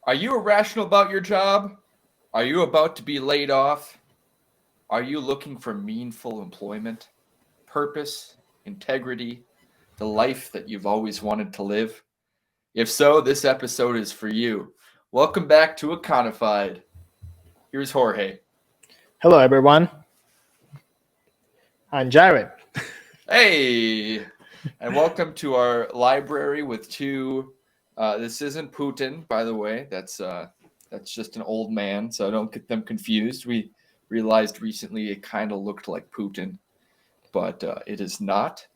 Are you irrational about your job? Are you about to be laid off? Are you looking for meaningful employment, purpose, integrity, the life that you've always wanted to live? If so, this episode is for you. Welcome back to Iconified. Here's Jorge. Hello, everyone. I'm Jared. Hey, and welcome to our library with two. This isn't Putin, by the way. That's just an old man, so don't get them confused. We realized recently it kind of looked like Putin, but it is not.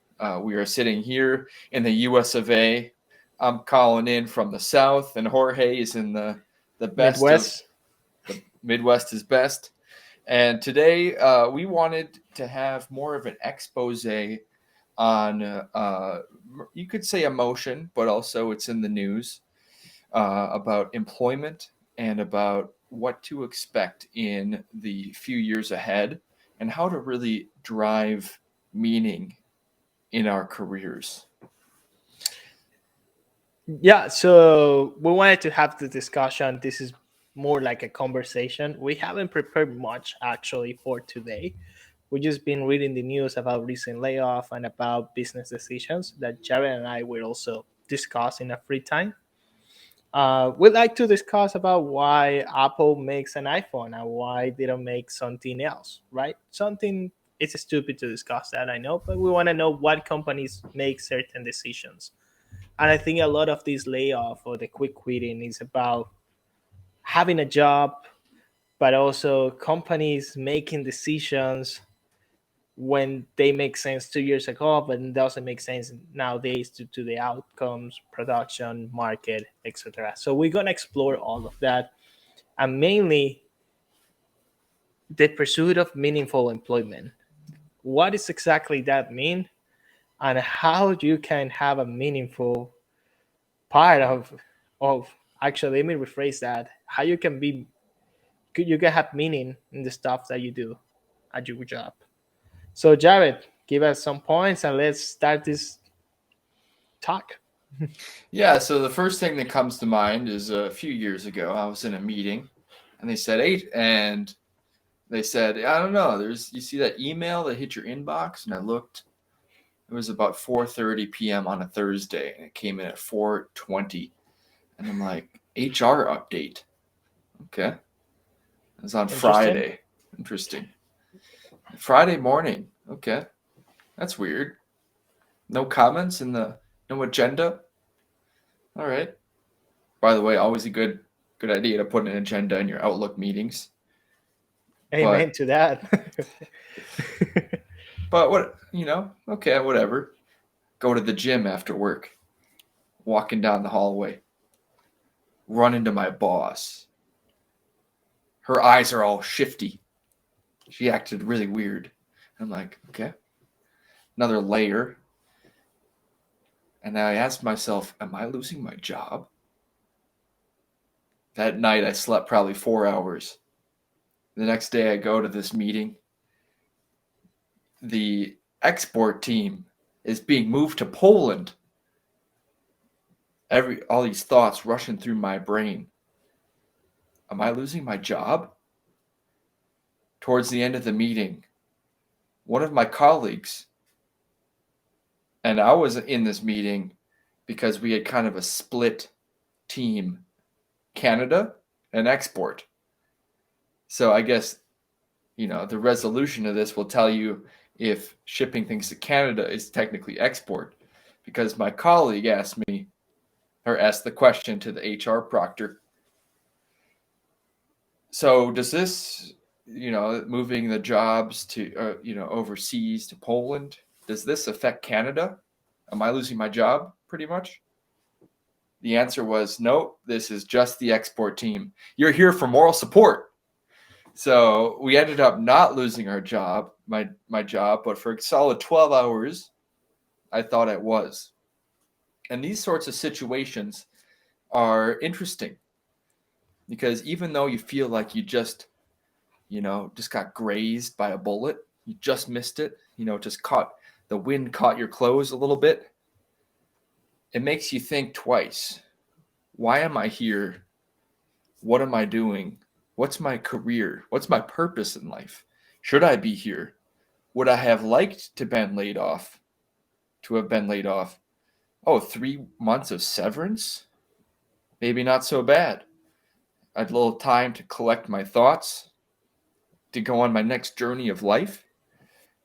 We are sitting here in the U.S. of A. I'm calling in from the South, and Jorge is in the best of Midwest. the Midwest is best. And today we wanted to have more of an expose on, you could say emotion, but also it's in the news about employment and about what to expect in the few years ahead and how to really drive meaning in our careers. Yeah, so we wanted to have the discussion. This is more like a conversation. We haven't prepared much actually for today. We've just been reading the news about recent layoff and about business decisions that Jared and I will also discuss in a free time. We'd like to discuss about why Apple makes an iPhone and why they don't make something else, right? Something it's stupid to discuss that, I know, but we want to know what companies make certain decisions. And I think a lot of this layoff or the quick quitting is about having a job, but also companies making decisions when they make sense 2 years ago, but it doesn't make sense nowadays due to the outcomes, production, market, etc. So we're gonna explore all of that, and mainly the pursuit of meaningful employment. What is exactly that mean, and how you can have a meaningful part of actually, let me rephrase that, how you can have meaning in the stuff that you do at your job. So Jared, give us some points and let's start this talk. Yeah, so the first thing that comes to mind is a few years ago, I was in a meeting and they said, I don't know, you see that email that hit your inbox? And I looked, it was about 4:30 p.m. on a Thursday, and it came in at 4:20. And I'm like, HR update. Okay. It was on Interesting. Friday. Interesting. Friday morning. Okay. That's weird. No comments in no agenda. All right. By the way, always a good idea to put an agenda in your Outlook meetings. Amen But to that. but okay, whatever. Go to the gym after work. Walking down the hallway. Run into my boss. Her eyes are all shifty. She acted really weird. I'm like, okay. Another layer. And I asked myself, am I losing my job? That night I slept probably 4 hours. The next day I go to this meeting. The export team is being moved to Poland. All these thoughts rushing through my brain. Am I losing my job? Towards the end of the meeting, one of my colleagues, and I was in this meeting because we had kind of a split team, Canada and export. So I guess, the resolution of this will tell you if shipping things to Canada is technically export. Because my colleague asked the question to the HR proctor. So does this, moving the jobs to, overseas to Poland, does this affect Canada? Am I losing my job pretty much? The answer was no, this is just the export team. You're here for moral support. So we ended up not losing our job, my job, but for a solid 12 hours, I thought it was. And these sorts of situations are interesting because even though you feel like you just got grazed by a bullet, you just missed it, the wind caught your clothes a little bit, it makes you think twice. Why am I here? what am I doing? What's my career? What's my purpose in life? Should I be here? Would I have liked to been laid off? To have been laid off? Oh, 3 months of severance? Maybe not so bad. I had a little time to collect my thoughts, to go on my next journey of life.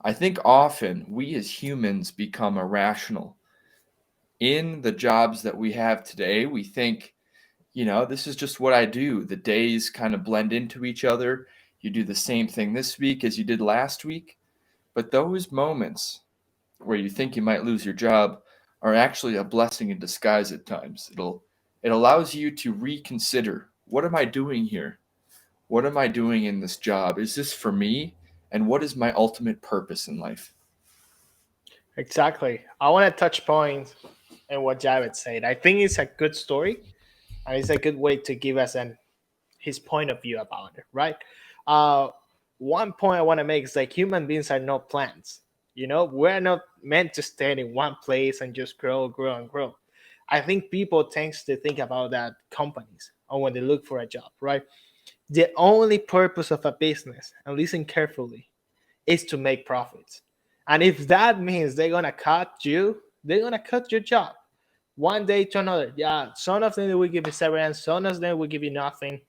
I think often we as humans become irrational. In the jobs that we have today, we think, this is just what I do. The days kind of blend into each other. You do the same thing this week as you did last week. But those moments where you think you might lose your job are actually a blessing in disguise at times. It allows you to reconsider, what am I doing here? What am I doing in this job? Is this for me? And what is my ultimate purpose in life? Exactly. I want to touch points in what Javed said. I think it's a good story, and it's a good way to give us his point of view about it, right? Uh, One point I want to make is like human beings are not plants. We're not meant to stay in one place and just grow, grow, and grow. I think people tends to think about that companies or when they look for a job, right? The only purpose of a business, and listen carefully, is to make profits. And if that means they're gonna cut you, they're gonna cut your job one day to another. Yeah, some of them will give you severance, some of them will give you nothing,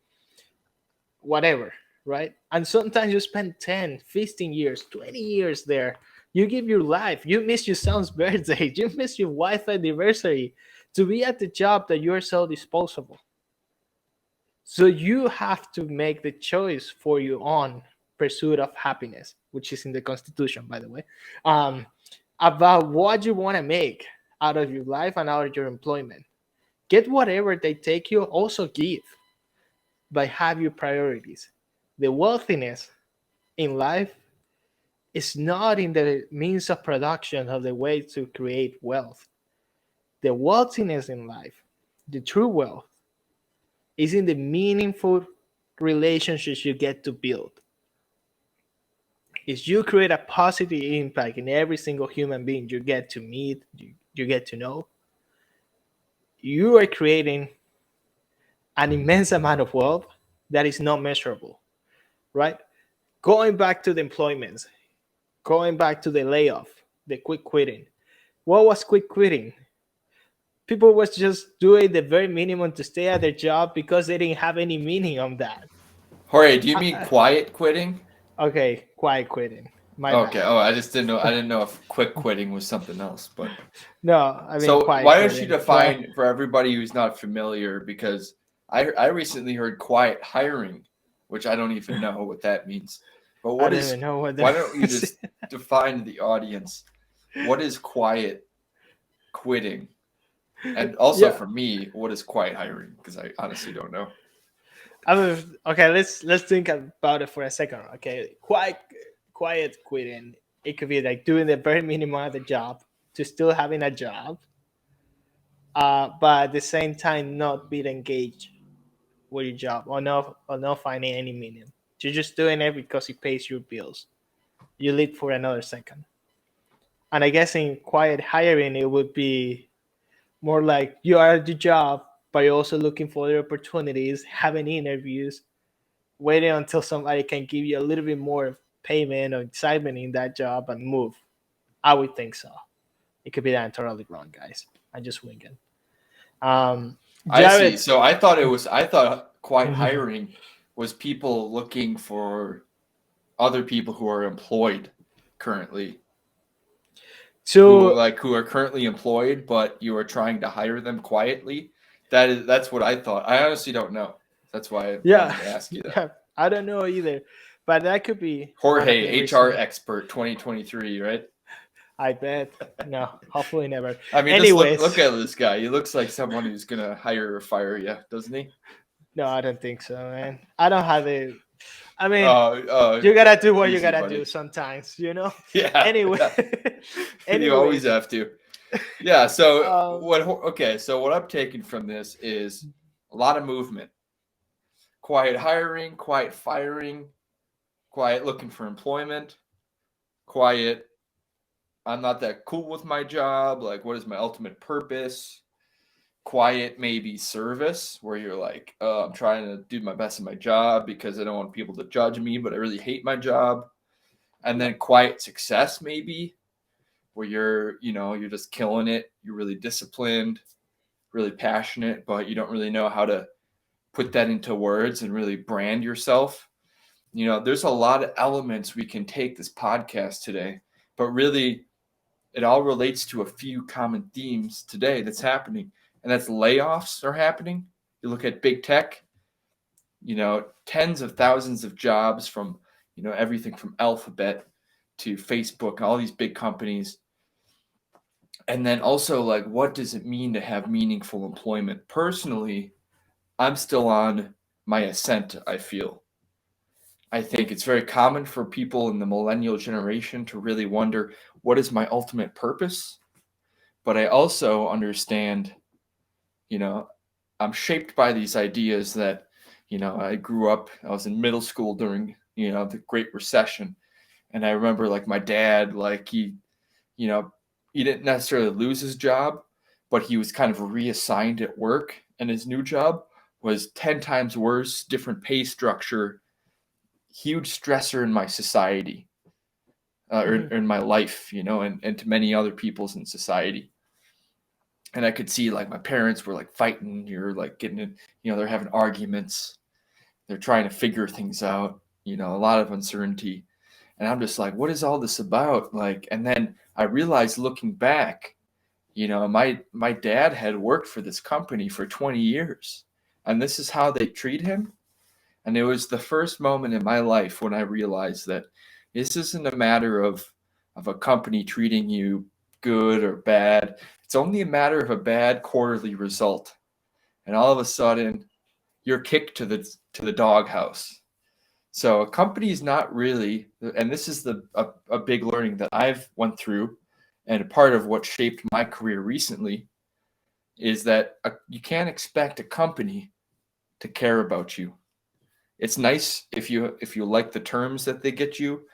whatever, right? And sometimes you spend 10, 15 years, 20 years there. You give your life, you miss your son's birthday, you miss your wife's anniversary to be at the job that you're so disposable. So you have to make the choice for your own pursuit of happiness, which is in the Constitution, by the way, um, about what you want to make out of your life and out of your employment. Get whatever they take you, also give, but have your priorities. The wealthiness in life is not in the means of production of the way to create wealth. The wealthiness in life, the true wealth, is in the meaningful relationships you get to build. Is you create a positive impact in every single human being you get to meet, you get to know, you are creating an immense amount of wealth that is not measurable, right? Going back to the employments, going back to the layoff, the quick quitting. What was quick quitting? People was just doing the very minimum to stay at their job because they didn't have any meaning on that. Jorge, do you mean quiet quitting? Okay, quiet quitting. My Okay. bad. Oh, I just didn't know. I didn't know if quick quitting was something else. But No, I mean so quiet why don't you quitting, right? define for everybody who's not familiar? Because I recently heard quiet hiring, which I don't even know what that means. But I what don't is? even know what Why that don't you is. just define to the audience what is quiet quitting? And also Yeah, for me, what is quiet hiring? Because I honestly don't know. I mean, okay. Let's think about it for a second. Okay, quiet quitting. It could be like doing the very minimum of the job to still having a job, but at the same time not being engaged with your job or not finding any meaning. You're just doing it because it pays your bills. You live for another second. And I guess in quiet hiring, it would be more like you are at the job, but you're also looking for other opportunities, having interviews, waiting until somebody can give you a little bit more payment or excitement in that job and move. I would think so. It could be that I'm totally wrong, guys. I just wing it. I see. Jared, So I thought quiet hiring was people looking for other people who are employed currently, so who are currently employed, but you are trying to hire them quietly. That's what I thought. I honestly don't know. That's why I yeah, wanted to ask you that. yeah, I don't know either, but that could be one of the Jorge, HR reasons. expert 2023, right? I bet. No, hopefully never. I mean, just look Anyways, at this guy. He looks like someone who's gonna hire or fire you, doesn't he? no, I don't think so, man. I don't have the. I mean, Oh, you gotta do what you easy, gotta do buddy. sometimes. Yeah, Anyway, yeah. You always anyways, have to. Yeah. So um, what? Okay. So what I'm taking from this is a lot of movement, quiet hiring, quiet firing, quiet looking for employment, quiet. I'm not that cool with my job. Like, what is my ultimate purpose? quiet maybe service where you're like, oh, I'm trying to do my best in my job because I don't want people to judge me, but I really hate my job. And then quiet success maybe where you're just killing it. You're really disciplined, really passionate, but you don't really know how to put that into words and really brand yourself. There's a lot of elements we can take this podcast today, but really it all relates to a few common themes today that's happening. And that's layoffs are happening. You look at big tech, tens of thousands of jobs from, everything from Alphabet to Facebook, all these big companies. And then also, like, what does it mean to have meaningful employment? Personally, I'm still on my ascent, I feel. I think it's very common for people in the millennial generation to really wonder, what is my ultimate purpose? But I also understand, you know, I'm shaped by these ideas that, I grew up, I was in middle school during, the Great Recession. And I remember like my dad, like you know, he didn't necessarily lose his job, but he was kind of reassigned at work. And his new job was 10 times worse, different pay structure, huge stressor in my society, or Mhm. in my life, and to many other people's in society. And I could see like my parents were like fighting, you're like getting in, they're having arguments, they're trying to figure things out, a lot of uncertainty. And I'm just like, what is all this about? Like, and then I realized looking back, my dad had worked for this company for 20 years, and this is how they treat him. And it was the first moment in my life when I realized that this isn't a matter of a company treating you good or bad. It's only a matter of a bad quarterly result. And all of a sudden, you're kicked to the doghouse. So a company is not really, and this is a big learning that I've went through, and a part of what shaped my career recently is that you can't expect a company to care about you. It's nice if you like the terms that they get you,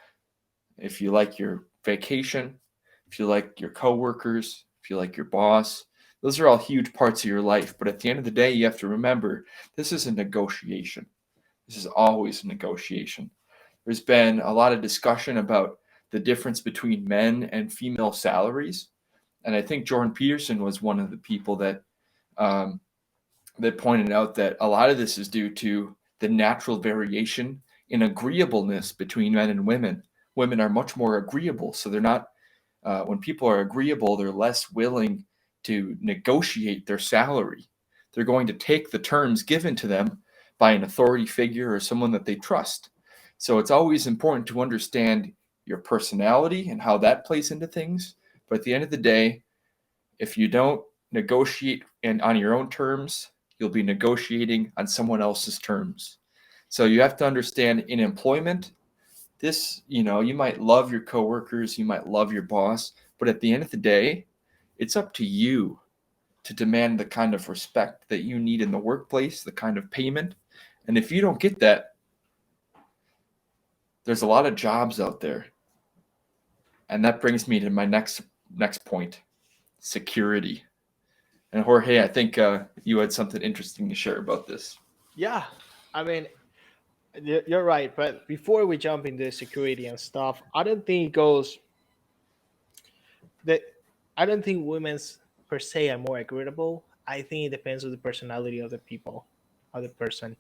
if you like your vacation, if you like your coworkers, if you like your boss. Those are all huge parts of your life. But at the end of the day, you have to remember this is a negotiation. This is always a negotiation. There's been a lot of discussion about the difference between men and female salaries. And I think Jordan Peterson was one of the people um, that pointed out that a lot of this is due to the natural variation in agreeableness between men and women. Women are much more agreeable, so they're not. When people are agreeable, they're less willing to negotiate their salary. They're going to take the terms given to them by an authority figure or someone that they trust. So it's always important to understand your personality and how that plays into things. But at the end of the day, if you don't negotiate and on your own terms, you'll be negotiating on someone else's terms. So you have to understand in employment, this, you might love your coworkers, you might love your boss, but at the end of the day, it's up to you to demand the kind of respect that you need in the workplace, the kind of payment. And if you don't get that, there's a lot of jobs out there. And that brings me to my next point, security. And Jorge, I think you had something interesting to share about this. Yeah, I mean, you're right. But before we jump into security and stuff, I don't think it goes that. I don't think women's per se are more agreeable. I think it depends on the personality of the people, of the person.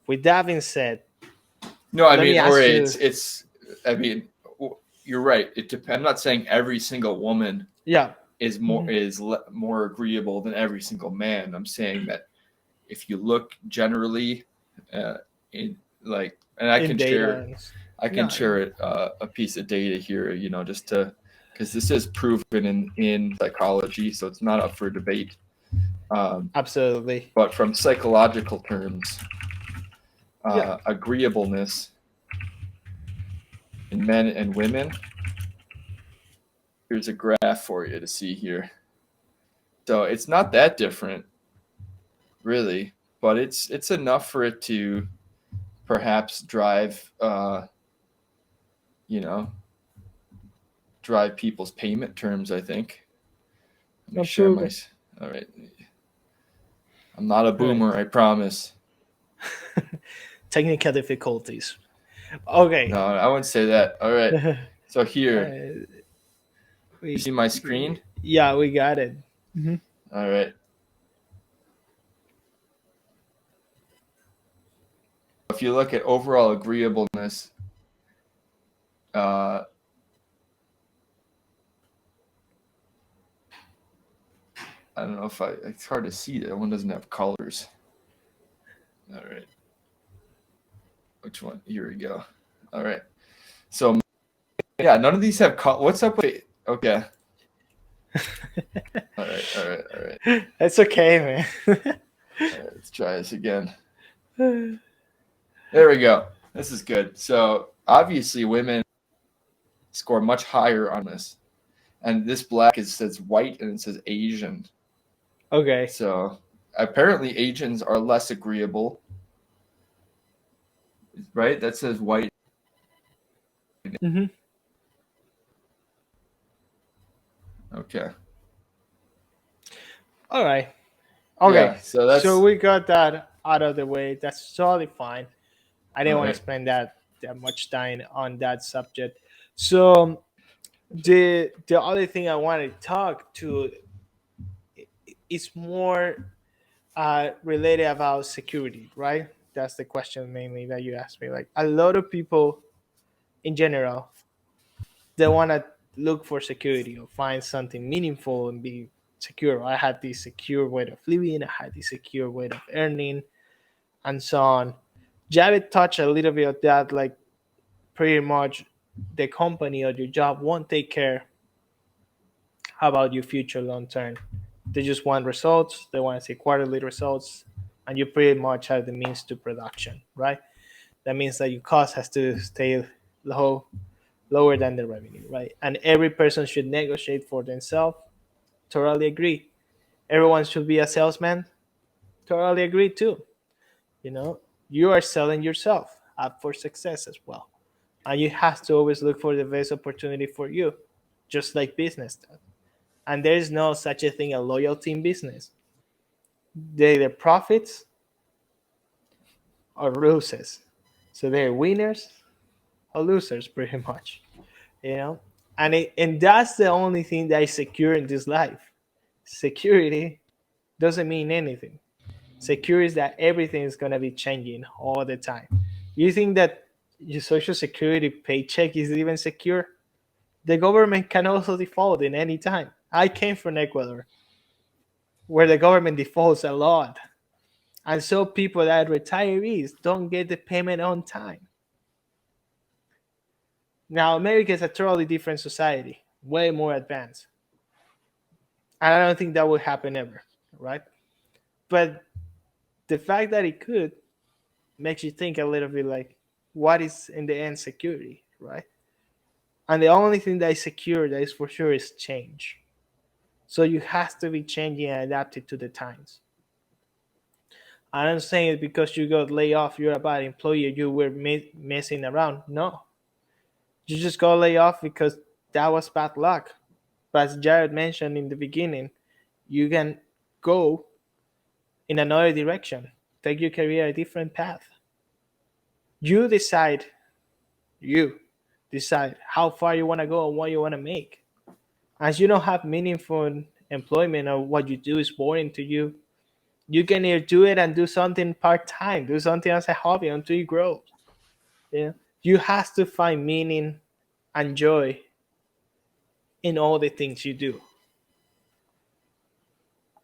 With that being said, No, I let me mean, ask Jorge, you. I mean, you're right. I'm not saying every single woman Yeah. is Mhm. more agreeable than every single man. I'm saying that if you look generally, uh, in like, and I In can data share, and I can yeah, in, share a piece of data here, just to, because this is proven in psychology, so it's not up for debate. Um, absolutely. but from psychological terms, Yeah. agreeableness in men and women. Here's a graph for you to see here. So it's not that different, really, but it's enough for it to perhaps you know, drive people's payment terms. I think. Let me share my. Absolutely. All right. I'm not a boomer, I promise. Technical difficulties. Okay. No, I wouldn't say that. All right. So here, Uh, you we, see my screen? yeah, we got it. Mhm. All right. If you look at overall agreeableness, uh, I don't know if it's hard to see. That one doesn't have colors. All right. Which one? Here we go. All right. So, yeah, none of these have what's up with it? Okay. All right. All right. All right. That's okay, All right. Let's try this again. There we go. This is good. So, obviously, women score much higher on this. And this black says white and it says Asian. Okay. So, apparently, Asians are less agreeable. Right? That says white. Mm-hmm. Okay. All right. Okay. Yeah. So So that's we got that out of the way. That's totally fine. I didn't all want to right. spend that much time on that subject. So the other thing I want to talk to is more related about security, right? That's the question mainly that you asked me. Like a lot of people in general, they want to look for security or find something meaningful and be secure. I had this secure way of living, I had this secure way of earning, and so on. Javid touched a little bit of that, like pretty much the company or your job won't take care about your future long term. They just want results, they want to see quarterly results, and you pretty much have the means to production, right? That means that your cost has to stay lower than the revenue, right? And every person should negotiate for themselves. Totally agree. Everyone should be a salesman. Totally agree too. You know, you are selling yourself up for success as well, and you have to always look for the best opportunity for you, just like business does. And there is no such a thing as loyalty in business. They either profits or loses. So they're winners or losers, pretty much. You know, and that's the only thing that is secure in this life. Security doesn't mean anything. Secure is that everything is gonna be changing all the time. You think that your social security paycheck is even secure? The government can also default in any time. I came from Ecuador, where the government defaults a lot. And so people that are retirees don't get the payment on time. Now America is a totally different society, way more advanced. And I don't think that will happen ever, right? But the fact that it could makes you think a little bit like, what is in the end security, right? And the only thing that is secure, that is for sure, is change. So you have to be changing and adapted to the times. I'm not saying it because you got laid off, you're a bad employee, you were messing around. No, you just got laid off because that was bad luck. But as Jared mentioned in the beginning, you can go in another direction, take your career a different path. You decide, you decide how far you want to go and what you want to make. As you don't have meaningful employment or what you do is boring to you, you can either do it and do something part time, do something as a hobby until you grow. Yeah, you have to find meaning and joy in all the things you do.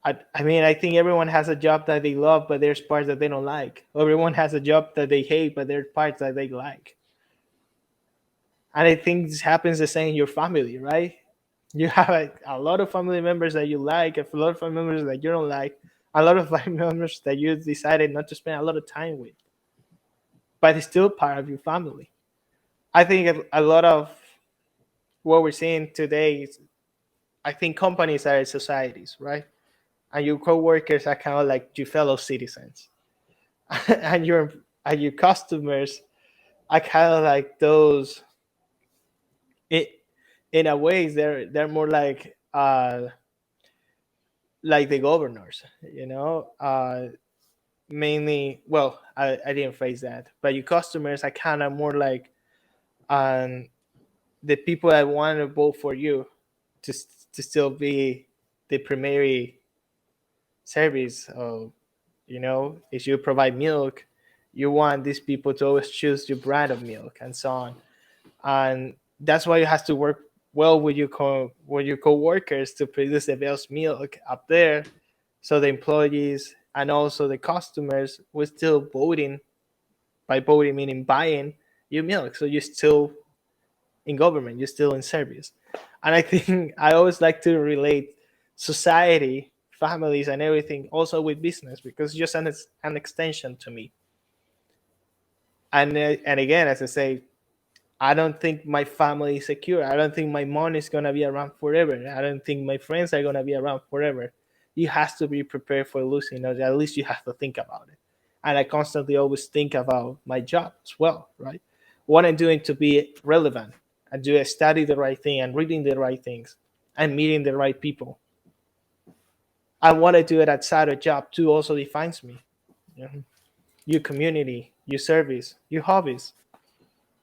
I mean, I think everyone has a job that they love, but there's parts that they don't like. Everyone has a job that they hate, but there's parts that they like. And I think this happens the same in your family, right? You have a lot of family members that you like, a lot of family members that you don't like, a lot of family members that you decided not to spend a lot of time with, but it's still part of your family. I think a lot of what we're seeing today is, I think companies are societies, right? And your coworkers are kind of like your fellow citizens, and your customers are kind of like those. It, in a way, they're more like like the governors, mainly. Well, I didn't phrase that, but your customers are kind of more like um, the people that want to vote for you to still be the primary service of, if you provide milk, you want these people to always choose your brand of milk and so on. And that's why you have to work well with your co-workers to produce the best milk up there, so the employees and also the customers will still voting. By voting meaning buying your milk, so you're still in government, you're still in service. And I think I always like to relate society, families, and everything also with business, because it's just an extension to me. And again, as I say, I don't think my family is secure. I don't think my money is gonna be around forever. I don't think my friends are gonna be around forever. You have to be prepared for losing, or at least you have to think about it. And I constantly always think about my job as well, right? What I'm doing to be relevant, and do I study the right thing and reading the right things and meeting the right people. And what I do it outside of job too also defines me. You know, your community, your service, your hobbies.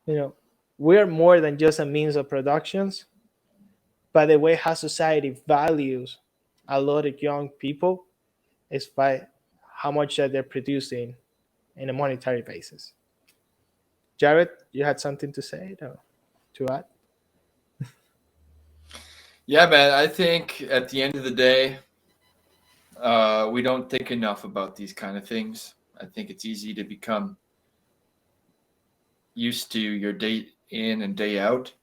You know, we're more than just a means of productions, but the way how society values a lot of young people is by how much that they're producing in a monetary basis. Jared, you had something to say, to add? Yeah, man. I think at the end of the day, we don't think enough about these kind of things. I think it's easy to become used to your day in and day out,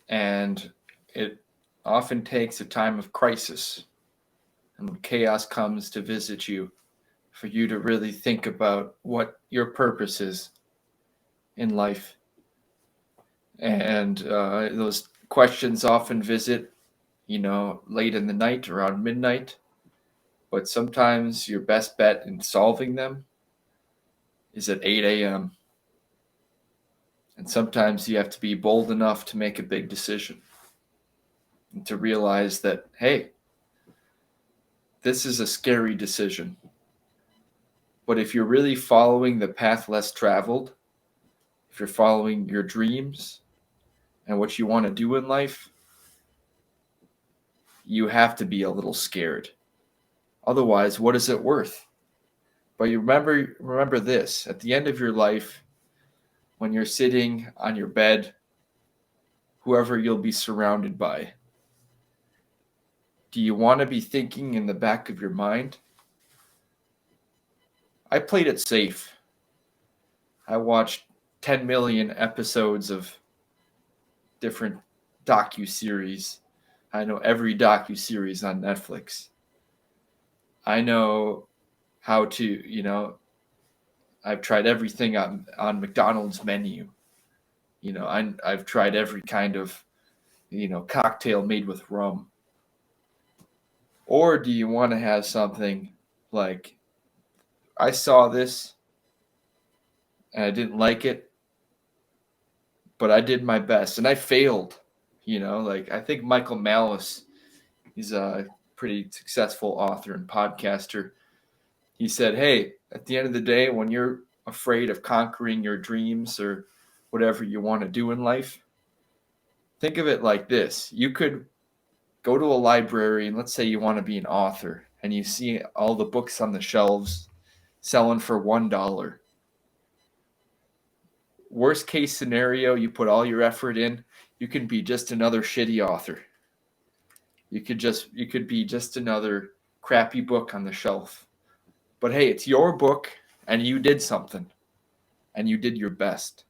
and it often takes a time of crisis and when chaos comes to visit you for you to really think about what your purpose is in life. And those questions often visit, late in the night, around midnight. But sometimes your best bet in solving them is at 8 a.m. And sometimes you have to be bold enough to make a big decision and to realize that, hey, this is a scary decision. But if you're really following the path less traveled, if you're following your dreams and what you want to do in life, you have to be a little scared. Otherwise, what is it worth? But you remember this, at the end of your life, when you're sitting on your bed, whoever you'll be surrounded by, do you want to be thinking in the back of your mind, I played it safe. I watched 10 million episodes of different docu-series. I know every docu-series on Netflix. I know how to, I've tried everything on McDonald's menu. I've tried every kind of, cocktail made with rum. Or do you want to have something like, I saw this and I didn't like it, but I did my best and I failed. Like I think Michael Malice, he's a pretty successful author and podcaster. He said, hey, at the end of the day, when you're afraid of conquering your dreams or whatever you want to do in life, think of it like this. You could go to a library and let's say you want to be an author and you see all the books on the shelves selling for $1. Worst case scenario, you put all your effort in, you can be just another shitty author. You could be just another crappy book on the shelf. But hey, it's your book and you did something and you did your best.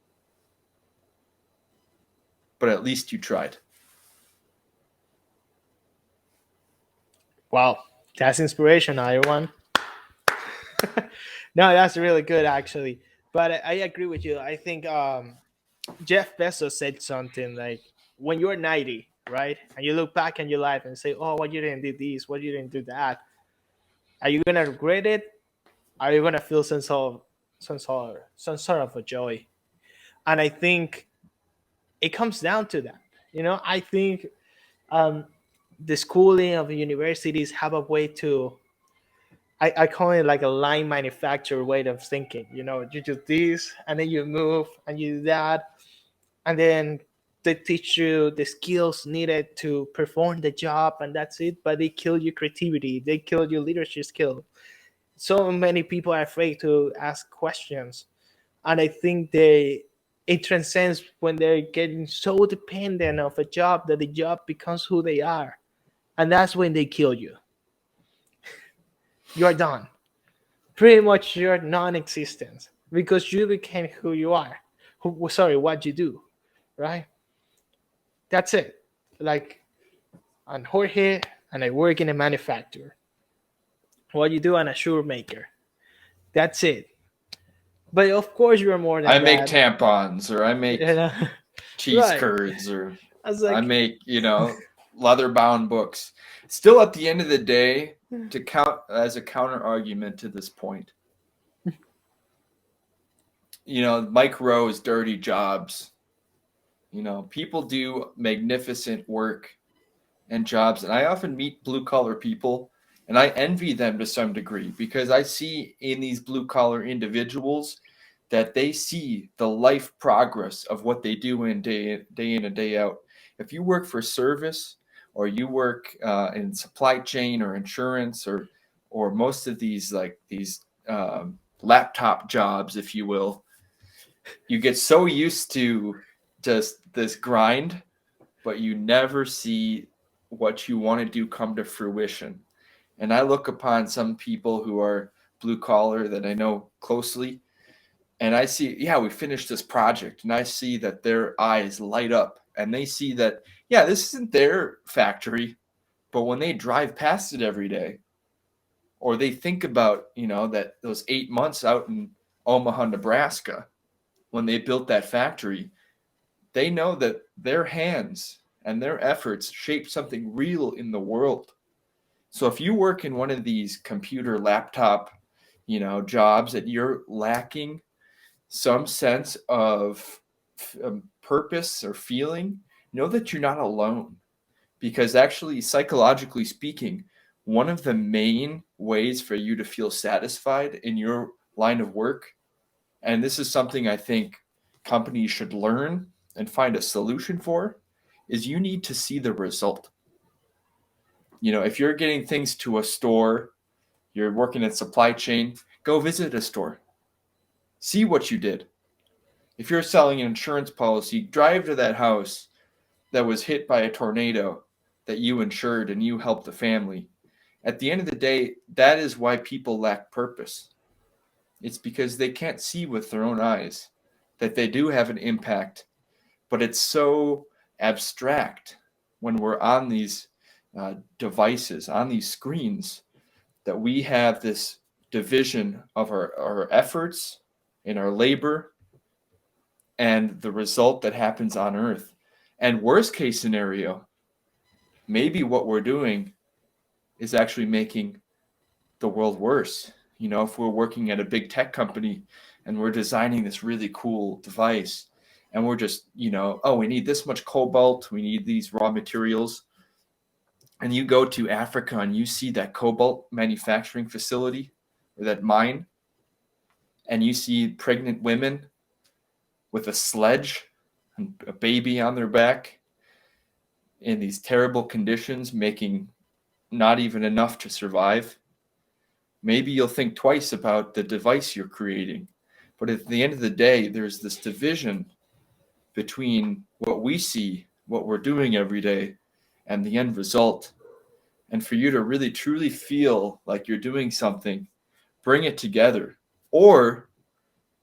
But at least you tried. Wow, that's inspirational, everyone. No, that's really good actually. But I agree with you. I think Jeff Bezos said something like, when you're 90, right, and you look back in your life and say, "Oh, why you didn't do this? Why you didn't do that?" Are you gonna regret it? Are you gonna feel some sort of a joy? And I think it comes down to that. I think um, the schooling of the universities have a way to, I call it like a line manufacturer way of thinking. You do this and then you move and you do that, and then they teach you the skills needed to perform the job, and that's it. But they kill your creativity, they kill your leadership skill. So many people are afraid to ask questions, and I think it transcends when they're getting so dependent of a job that the job becomes who they are, and that's when they kill you. You're done. Pretty much you're non-existent because you became who you are. Sorry, what you do, right? That's it. Like, I'm Jorge, and I work in a manufacturer. What you do, I'm a shoe maker. That's it. But of course, you're more I than make that. tampons, or I You make know? cheese Right. curds, or I was I like, make, leather bound books. Still, at the end of the day, to count as a counter argument to this point, Mike Rowe's dirty jobs. People do magnificent work and jobs, and I often meet blue collar people, and I envy them to some degree because I see in these blue collar individuals that they see the life progress of what they do day in and day out. If you work for service, or you work in supply chain or insurance, or most of these, like these laptop jobs, if you will, you get so used to just this grind, but you never see what you want to do come to fruition. And I look upon some people who are blue collar that I know closely, and I see, yeah, we finished this project, and I see that their eyes light up, and they see that, yeah, this isn't their factory, but when they drive past it every day, or they think about, that those 8 months out in Omaha, Nebraska, when they built that factory, they know that their hands and their efforts shape something real in the world. So if you work in one of these computer laptop, jobs that you're lacking some sense of purpose or feeling, know that you're not alone. Because actually, psychologically speaking, one of the main ways for you to feel satisfied in your line of work, and this is something I think companies should learn and find a solution for, is you need to see the result. If you're getting things to a store, you're working in supply chain, go visit a store. See what you did. If you're selling an insurance policy, drive to that house that was hit by a tornado that you insured and you helped the family. At the end of the day, that is why people lack purpose. It's because they can't see with their own eyes that they do have an impact, but it's so abstract when we're on these devices, on these screens, that we have this division of our efforts and our labor and the result that happens on Earth. And worst case scenario, maybe what we're doing is actually making the world worse. If we're working at a big tech company and we're designing this really cool device, and we're just, oh, we need this much cobalt, we need these raw materials. And you go to Africa and you see that cobalt manufacturing facility or that mine, and you see pregnant women with a sledge and a baby on their back in these terrible conditions, making not even enough to survive. Maybe you'll think twice about the device you're creating. But at the end of the day, there's this division between what we see, what we're doing every day, and the end result. And for you to really truly feel like you're doing something, bring it together or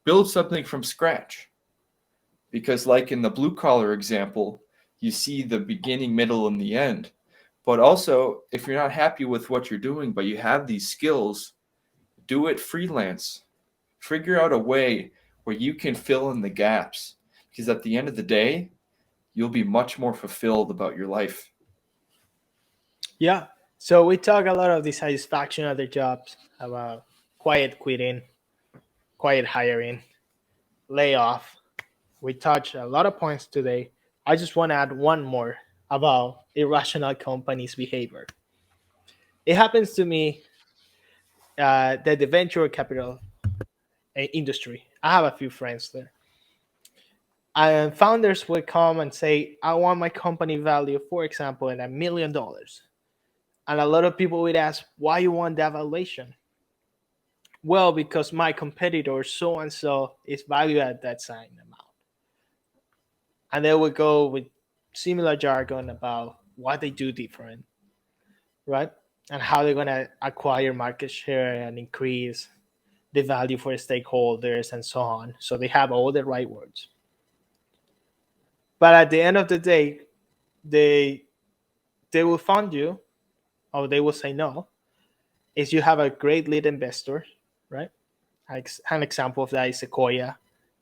build something from scratch. Because, like in the blue collar example, you see the beginning, middle, and the end. But also, if you're not happy with what you're doing, but you have these skills, do it freelance. Figure out a way where you can fill in the gaps. Because at the end of the day, you'll be much more fulfilled about your life. yeah. So we talk a lot of dissatisfaction at their jobs, about quiet quitting, quiet hiring, layoff. We touched a lot of points today. I just want to add one more. about irrational companies' behavior. It happens to me that the venture capital industry. I have a few friends there. And founders will come and say, I want my company value, for example, at $1 million. And a lot of people would ask, why you want that valuation? Well, because my competitor so and so is valued at that same amount. And they would go with similar jargon about what they do different, right? And how they're going to acquire market share and increase the value for stakeholders and so on. So they have all the right words. But at the end of the day, they they will fund you or they will say no is you have a great lead investor, right? An example of that is Sequoia.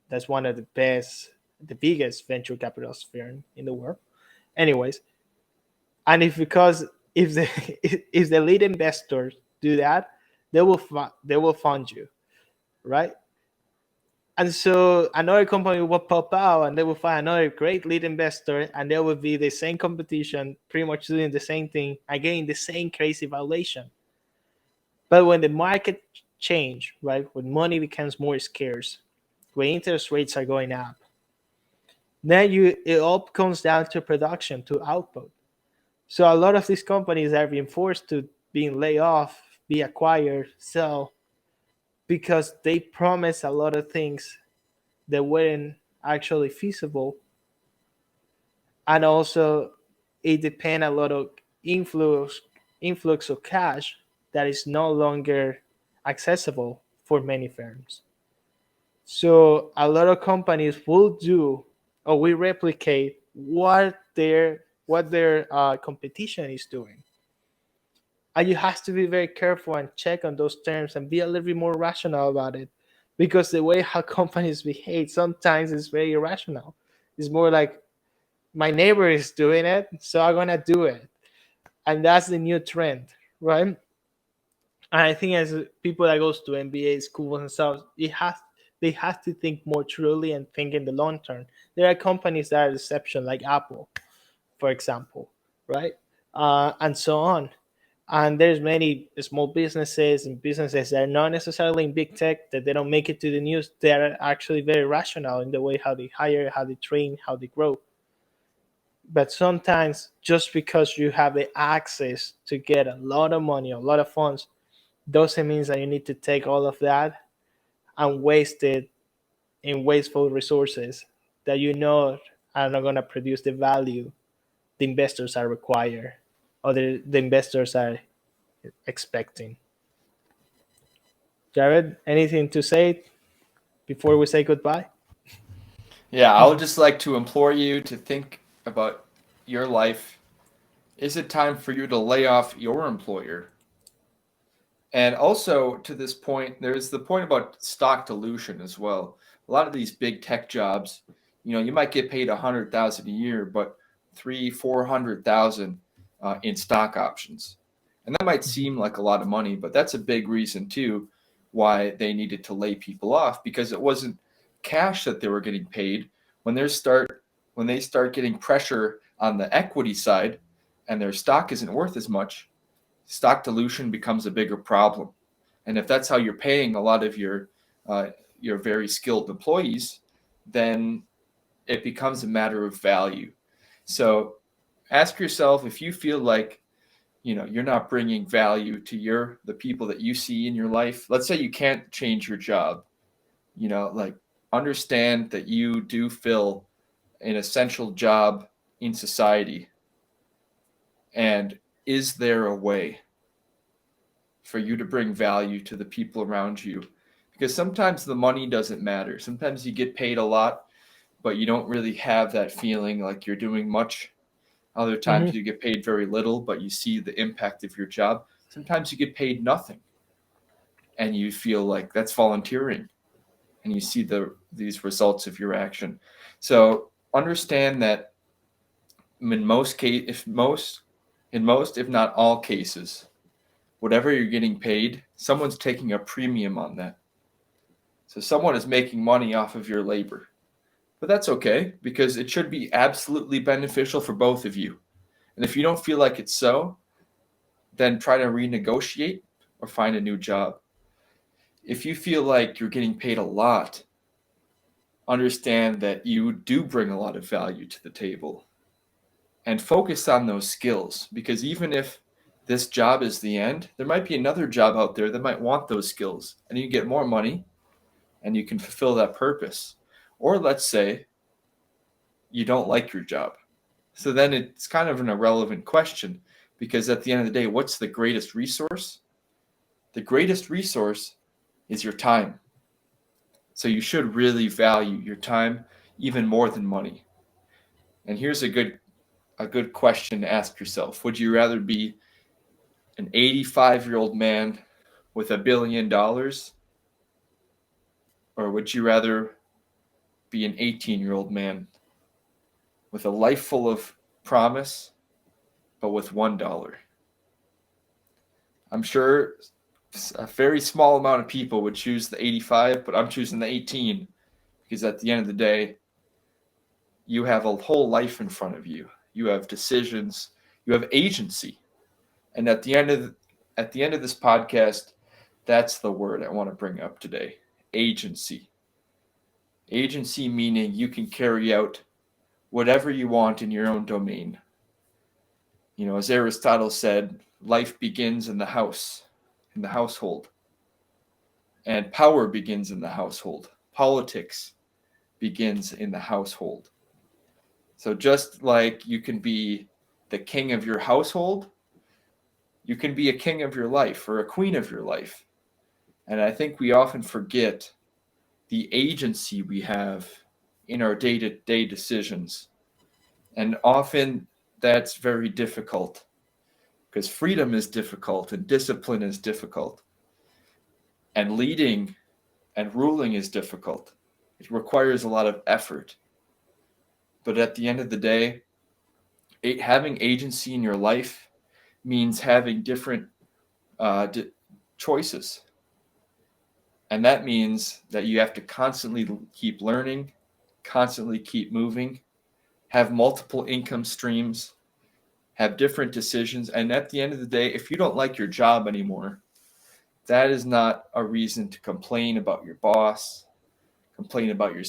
That's one of the best, the biggest venture capital firm in the world. Anyways, and if because if the if the lead investors do that, they will fund you, right? And so another company will pop out and they will find another great lead investor and there will be the same competition, pretty much doing the same thing, again, the same crazy valuation. But when the market change, right, when money becomes more scarce, when interest rates are going up, then it all comes down to production, to output. So a lot of these companies are being forced to being laid off, be acquired, sell, because they promise a lot of things that weren't actually feasible, and also it depend a lot of influx of cash that is no longer accessible for many firms. So a lot of companies will do or will replicate what their competition is doing. And you have to be very careful and check on those terms and be a little bit more rational about it, because the way how companies behave sometimes is very irrational. It's more like my neighbor is doing it, so I'm gonna do it, and that's the new trend, right? And I think as people that goes to MBA schools and stuff, they have to think more truly and think in the long term. There are companies that are exception, like Apple, for example, right? And so on. And there's many small businesses and businesses that are not necessarily in big tech, that they don't make it to the news. They are actually very rational in the way how they hire, how they train, how they grow. But sometimes just because you have the access to get a lot of money, a lot of funds, doesn't mean that you need to take all of that and waste it in wasteful resources that you know are not going to produce the value the investors are required or the investors are expecting. Jared, anything to say before we say goodbye? Yeah, I would just like to implore you to think about your life. Is it time for you to lay off your employer? And also, to this point, there's the point about stock dilution as well. A lot of these big tech jobs, you might get paid 100,000 a year, but 400,000 in stock options, and that might seem like a lot of money, but that's a big reason too why they needed to lay people off, because it wasn't cash that they were getting paid. When they start getting pressure on the equity side, and their stock isn't worth as much, stock dilution becomes a bigger problem. And if that's how you're paying a lot of your very skilled employees, then it becomes a matter of value. So ask yourself, if you feel like you're not bringing value to the people that you see in your life. Let's say you can't change your job, like, understand that you do fill an essential job in society. And is there a way for you to bring value to the people around you? Because sometimes the money doesn't matter. Sometimes you get paid a lot, but you don't really have that feeling like you're doing much. Other Mm-hmm. times you get paid very little, but you see the impact of your job. Sometimes you get paid nothing and you feel like that's volunteering, and you see these results of your action. So understand that in most, if not all cases, whatever you're getting paid, someone's taking a premium on that. So someone is making money off of your labor. But that's okay, because it should be absolutely beneficial for both of you. And if you don't feel like it's so, then try to renegotiate or find a new job. If you feel like you're getting paid a lot, understand that you do bring a lot of value to the table, and focus on those skills, because even if this job is the end, there might be another job out there that might want those skills, and you get more money and you can fulfill that purpose. Or let's say you don't like your job. So then it's kind of an irrelevant question, because at the end of the day, what's the greatest resource? The greatest resource is your time. So you should really value your time even more than money. And here's a good question to ask yourself. Would you rather be an 85-year-old man with $1 billion, or would you rather be an 18-year-old man with a life full of promise, but with $1? I'm sure a very small amount of people would choose the 85, but I'm choosing the 18, because at the end of the day, you have a whole life in front of you. You have decisions, you have agency. And at the end of this podcast, that's the word I want to bring up today. Agency. Agency meaning you can carry out whatever you want in your own domain. You know, as Aristotle said, life begins in the household. And power begins in the household. Politics begins in the household. So just like you can be the king of your household, you can be a king of your life or a queen of your life. And I think we often forget the agency we have in our day-to-day decisions. And often that's very difficult, because freedom is difficult and discipline is difficult. And leading and ruling is difficult. It requires a lot of effort. But at the end of the day, having agency in your life means having different choices. And that means that you have to constantly keep learning, constantly keep moving, have multiple income streams, have different decisions. And at the end of the day, if you don't like your job anymore, that is not a reason to complain about your boss, complain about your